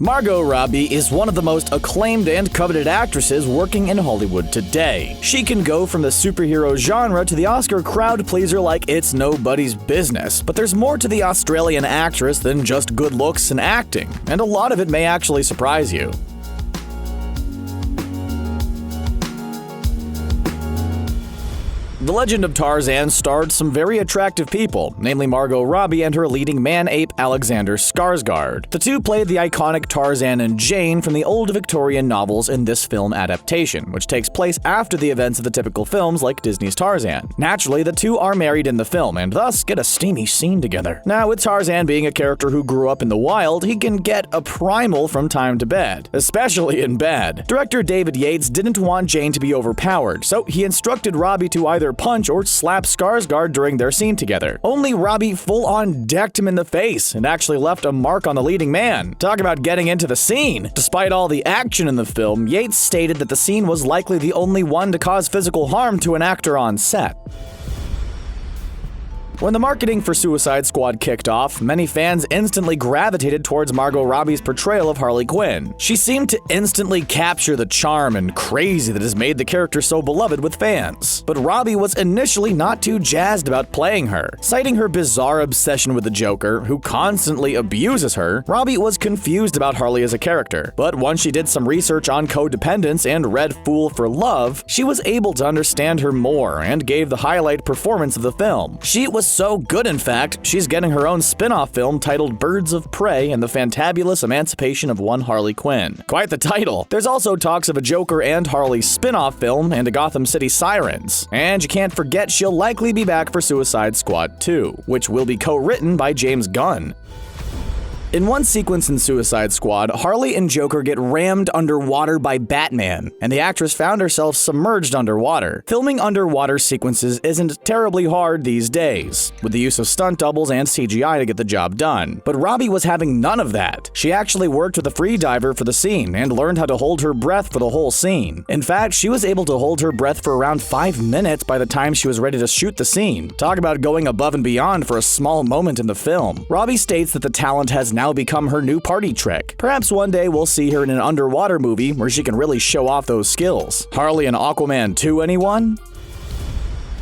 Margot Robbie is one of the most acclaimed and coveted actresses working in Hollywood today. She can go from the superhero genre to the Oscar crowd pleaser like it's nobody's business. But there's more to the Australian actress than just good looks and acting, and a lot of it may actually surprise you. The Legend of Tarzan starred some very attractive people, namely Margot Robbie and her leading man-ape Alexander Skarsgård. The two played the iconic Tarzan and Jane from the old Victorian novels in this film adaptation, which takes place after the events of the typical films like Disney's Tarzan. Naturally, the two are married in the film and thus get a steamy scene together. Now, with Tarzan being a character who grew up in the wild, he can get a primal from time to bed, especially in bed. Director David Yates didn't want Jane to be overpowered, so he instructed Robbie to either punch or slap Skarsgård during their scene together. Only Robbie full-on decked him in the face and actually left a mark on the leading man. Talk about getting into the scene. Despite all the action in the film, Yates stated that the scene was likely the only one to cause physical harm to an actor on set. When the marketing for Suicide Squad kicked off, many fans instantly gravitated towards Margot Robbie's portrayal of Harley Quinn. She seemed to instantly capture the charm and crazy that has made the character so beloved with fans. But Robbie was initially not too jazzed about playing her. Citing her bizarre obsession with the Joker, who constantly abuses her, Robbie was confused about Harley as a character. But once she did some research on codependence and read Fool for Love, she was able to understand her more and gave the highlight performance of the film. She was so good, in fact, she's getting her own spin-off film titled Birds of Prey and the Fantabulous Emancipation of One Harley Quinn. Quite the title. There's also talks of a Joker and Harley spin-off film and a Gotham City Sirens. And you can't forget she'll likely be back for Suicide Squad 2, which will be co-written by James Gunn. In one sequence in Suicide Squad, Harley and Joker get rammed underwater by Batman, and the actress found herself submerged underwater. Filming underwater sequences isn't terribly hard these days, with the use of stunt doubles and CGI to get the job done. But Robbie was having none of that. She actually worked with a freediver for the scene and learned how to hold her breath for the whole scene. In fact, she was able to hold her breath for around 5 minutes by the time she was ready to shoot the scene. Talk about going above and beyond for a small moment in the film. Robbie states that the talent has now become her new party trick. Perhaps one day we'll see her in an underwater movie where she can really show off those skills. Harley and Aquaman 2, anyone?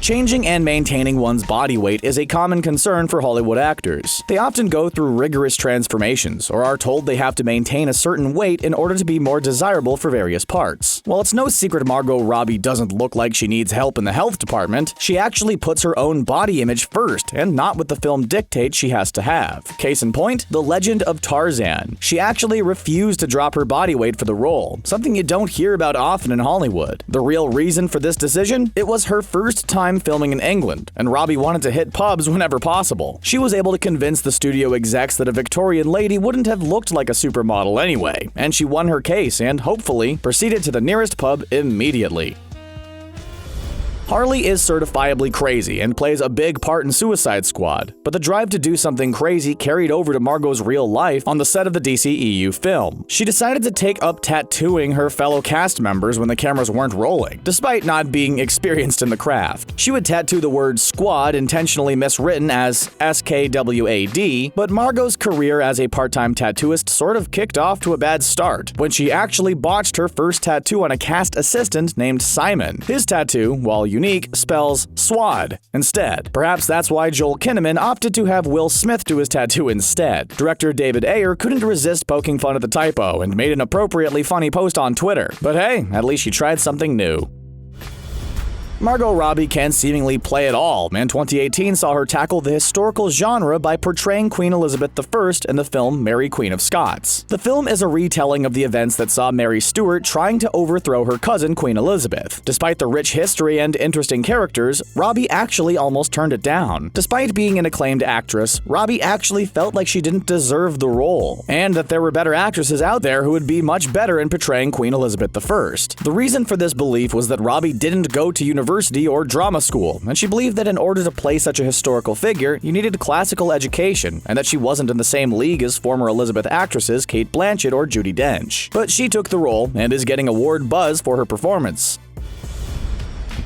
Changing and maintaining one's body weight is a common concern for Hollywood actors. They often go through rigorous transformations or are told they have to maintain a certain weight in order to be more desirable for various parts. While it's no secret Margot Robbie doesn't look like she needs help in the health department, she actually puts her own body image first and not what the film dictates she has to have. Case in point, The Legend of Tarzan. She actually refused to drop her body weight for the role, something you don't hear about often in Hollywood. The real reason for this decision? It was her first time filming in England, and Robbie wanted to hit pubs whenever possible. She was able to convince the studio execs that a Victorian lady wouldn't have looked like a supermodel anyway, and she won her case and, hopefully, proceeded to the nearest pub immediately. Harley is certifiably crazy and plays a big part in Suicide Squad, but the drive to do something crazy carried over to Margot's real life on the set of the DCEU film. She decided to take up tattooing her fellow cast members when the cameras weren't rolling, despite not being experienced in the craft. She would tattoo the word squad intentionally miswritten as SKWAD, but Margot's career as a part-time tattooist sort of kicked off to a bad start when she actually botched her first tattoo on a cast assistant named Simon. His tattoo, while unique, spells SWAD instead. Perhaps that's why Joel Kinnaman opted to have Will Smith do his tattoo instead. Director David Ayer couldn't resist poking fun at the typo and made an appropriately funny post on Twitter. But hey, at least she tried something new. Margot Robbie can seemingly play it all, and 2018 saw her tackle the historical genre by portraying Queen Elizabeth I in the film Mary Queen of Scots. The film is a retelling of the events that saw Mary Stuart trying to overthrow her cousin Queen Elizabeth. Despite the rich history and interesting characters, Robbie actually almost turned it down. Despite being an acclaimed actress, Robbie actually felt like she didn't deserve the role, and that there were better actresses out there who would be much better in portraying Queen Elizabeth I. The reason for this belief was that Robbie didn't go to university or drama school, and she believed that in order to play such a historical figure, you needed classical education, and that she wasn't in the same league as former Elizabeth actresses Cate Blanchett or Judi Dench. But she took the role and is getting award buzz for her performance.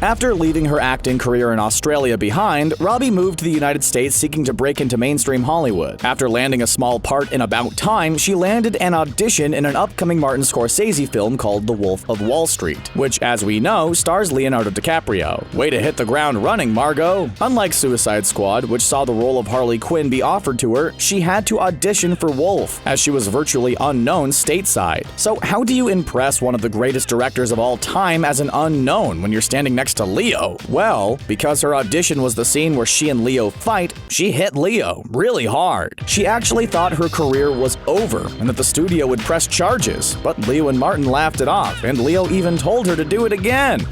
After leaving her acting career in Australia behind, Robbie moved to the United States seeking to break into mainstream Hollywood. After landing a small part in About Time, she landed an audition in an upcoming Martin Scorsese film called The Wolf of Wall Street, which, as we know, stars Leonardo DiCaprio. Way to hit the ground running, Margot! Unlike Suicide Squad, which saw the role of Harley Quinn be offered to her, she had to audition for Wolf, as she was virtually unknown stateside. So how do you impress one of the greatest directors of all time as an unknown when you're standing next to Leo? Well, because her audition was the scene where she and Leo fight, she hit Leo really hard. She actually thought her career was over and that the studio would press charges, but Leo and Martin laughed it off, and Leo even told her to do it again.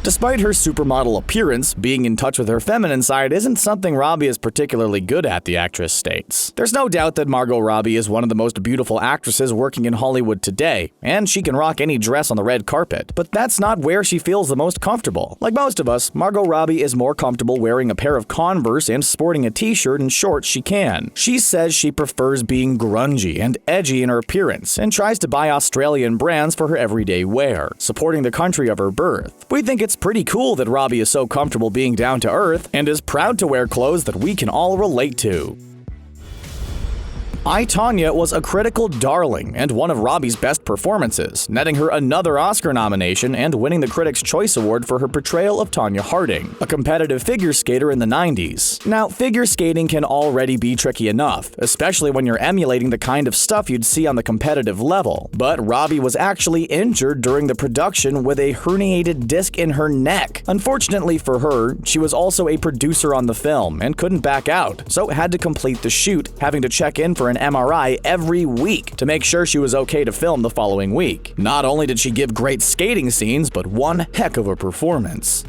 Despite her supermodel appearance, being in touch with her feminine side isn't something Robbie is particularly good at, the actress states. There's no doubt that Margot Robbie is one of the most beautiful actresses working in Hollywood today, and she can rock any dress on the red carpet, but that's not where she feels the most comfortable. Like most of us, Margot Robbie is more comfortable wearing a pair of Converse and sporting a t-shirt and shorts she can. She says she prefers being grungy and edgy in her appearance, and tries to buy Australian brands for her everyday wear, supporting the country of her birth. We think it's pretty cool that Robbie is so comfortable being down to earth and is proud to wear clothes that we can all relate to. Tonya was a critical darling and one of Robbie's best performances, netting her another Oscar nomination and winning the Critics' Choice Award for her portrayal of Tonya Harding, a competitive figure skater in the 90s. Now, figure skating can already be tricky enough, especially when you're emulating the kind of stuff you'd see on the competitive level. But Robbie was actually injured during the production with a herniated disc in her neck. Unfortunately for her, she was also a producer on the film and couldn't back out, so had to complete the shoot, having to check in for an MRI every week to make sure she was okay to film the following week. Not only did she give great skating scenes, but one heck of a performance.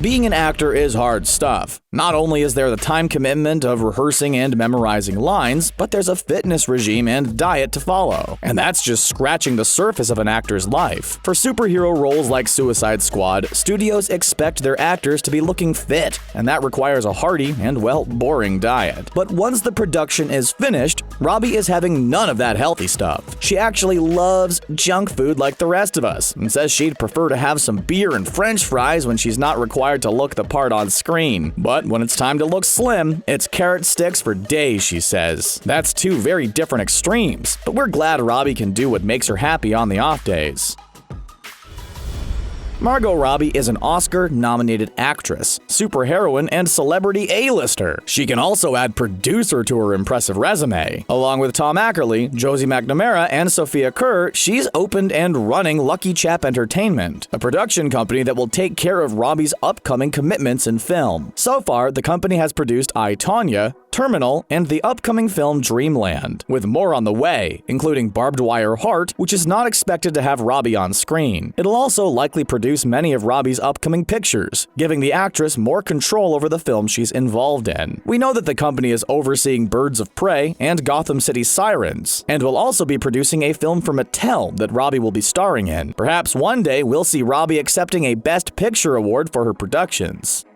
Being an actor is hard stuff. Not only is there the time commitment of rehearsing and memorizing lines, but there's a fitness regime and diet to follow. And that's just scratching the surface of an actor's life. For superhero roles like Suicide Squad, studios expect their actors to be looking fit, and that requires a hearty and, well, boring diet. But once the production is finished, Robbie is having none of that healthy stuff. She actually loves junk food like the rest of us, and says she'd prefer to have some beer and french fries when she's not required to look the part on screen. But when it's time to look slim, it's carrot sticks for days, she says. That's two very different extremes, but we're glad Robbie can do what makes her happy on the off days. Margot Robbie is an Oscar-nominated actress, superheroine, and celebrity A-lister. She can also add producer to her impressive resume. Along with Tom Ackerley, Josie McNamara, and Sophia Kerr, she's opened and running LuckyChap Entertainment, a production company that will take care of Robbie's upcoming commitments in film. So far, the company has produced Tonya, Terminal, and the upcoming film Dreamland, with more on the way, including Barbed Wire Heart, which is not expected to have Robbie on screen. It'll also likely produce many of Robbie's upcoming pictures, giving the actress more control over the film she's involved in. We know that the company is overseeing Birds of Prey and Gotham City Sirens, and will also be producing a film for Mattel that Robbie will be starring in. Perhaps one day we'll see Robbie accepting a Best Picture award for her productions.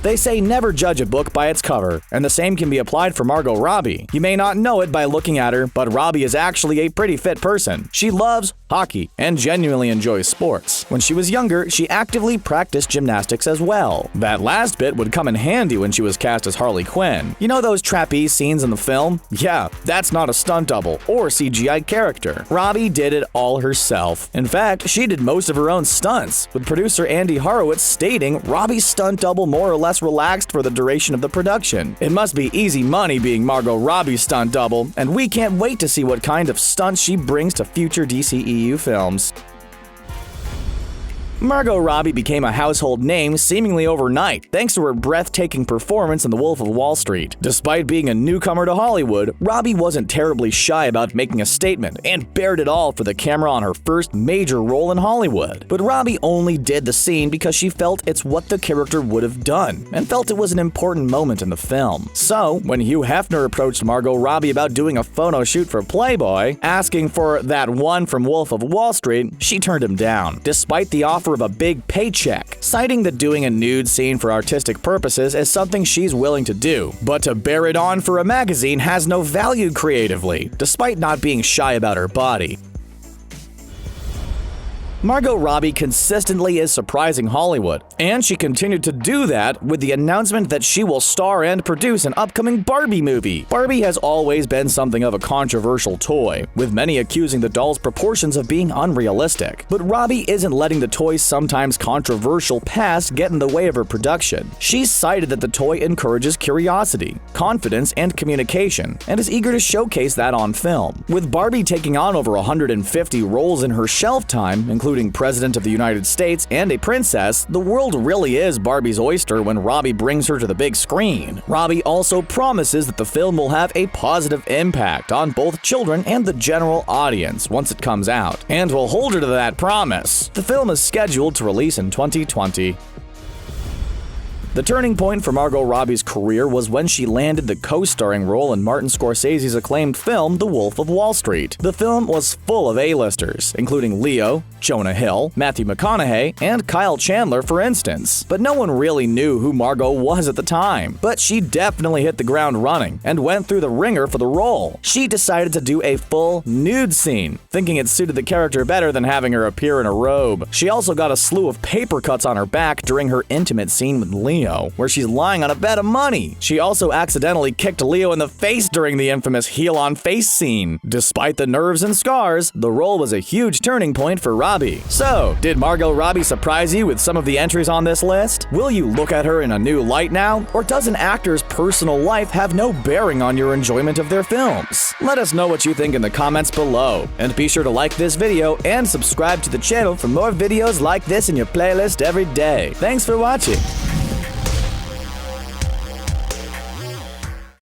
They say never judge a book by its cover, and the same can be applied for Margot Robbie. You may not know it by looking at her, but Robbie is actually a pretty fit person. She loves hockey and genuinely enjoys sports. When she was younger, she actively practiced gymnastics as well. That last bit would come in handy when she was cast as Harley Quinn. You know those trapeze scenes in the film? Yeah, that's not a stunt double or CGI character. Robbie did it all herself. In fact, she did most of her own stunts, with producer Andy Horowitz stating Robbie's stunt double more or less relaxed for the duration of the production. It must be easy money being Margot Robbie's stunt double, and we can't wait to see what kind of stunts she brings to future DCEU films. Margot Robbie became a household name seemingly overnight, thanks to her breathtaking performance in The Wolf of Wall Street. Despite being a newcomer to Hollywood, Robbie wasn't terribly shy about making a statement and bared it all for the camera on her first major role in Hollywood. But Robbie only did the scene because she felt it's what the character would have done, and felt it was an important moment in the film. So, when Hugh Hefner approached Margot Robbie about doing a photo shoot for Playboy, asking for that one from Wolf of Wall Street, she turned him down, despite the offer of a big paycheck, citing that doing a nude scene for artistic purposes is something she's willing to do, but to bear it on for a magazine has no value creatively, despite not being shy about her body. Margot Robbie consistently is surprising Hollywood, and she continued to do that with the announcement that she will star and produce an upcoming Barbie movie. Barbie has always been something of a controversial toy, with many accusing the doll's proportions of being unrealistic. But Robbie isn't letting the toy's sometimes controversial past get in the way of her production. She's cited that the toy encourages curiosity, confidence, and communication, and is eager to showcase that on film. With Barbie taking on over 150 roles in her shelf time, including President of the United States and a princess, the world really is Barbie's oyster when Robbie brings her to the big screen. Robbie also promises that the film will have a positive impact on both children and the general audience once it comes out, and will hold her to that promise. The film is scheduled to release in 2020. The turning point for Margot Robbie's career was when she landed the co-starring role in Martin Scorsese's acclaimed film The Wolf of Wall Street. The film was full of A-listers, including Leo, Jonah Hill, Matthew McConaughey, and Kyle Chandler, for instance. But no one really knew who Margot was at the time. But she definitely hit the ground running and went through the ringer for the role. She decided to do a full nude scene, thinking it suited the character better than having her appear in a robe. She also got a slew of paper cuts on her back during her intimate scene with Leo, where she's lying on a bed of money. She also accidentally kicked Leo in the face during the infamous heel-on-face scene. Despite the nerves and scars, the role was a huge turning point for Robbie. So, did Margot Robbie surprise you with some of the entries on this list? Will you look at her in a new light now? Or does an actor's personal life have no bearing on your enjoyment of their films? Let us know what you think in the comments below. And be sure to like this video and subscribe to the channel for more videos like this in your playlist every day. Thanks for watching.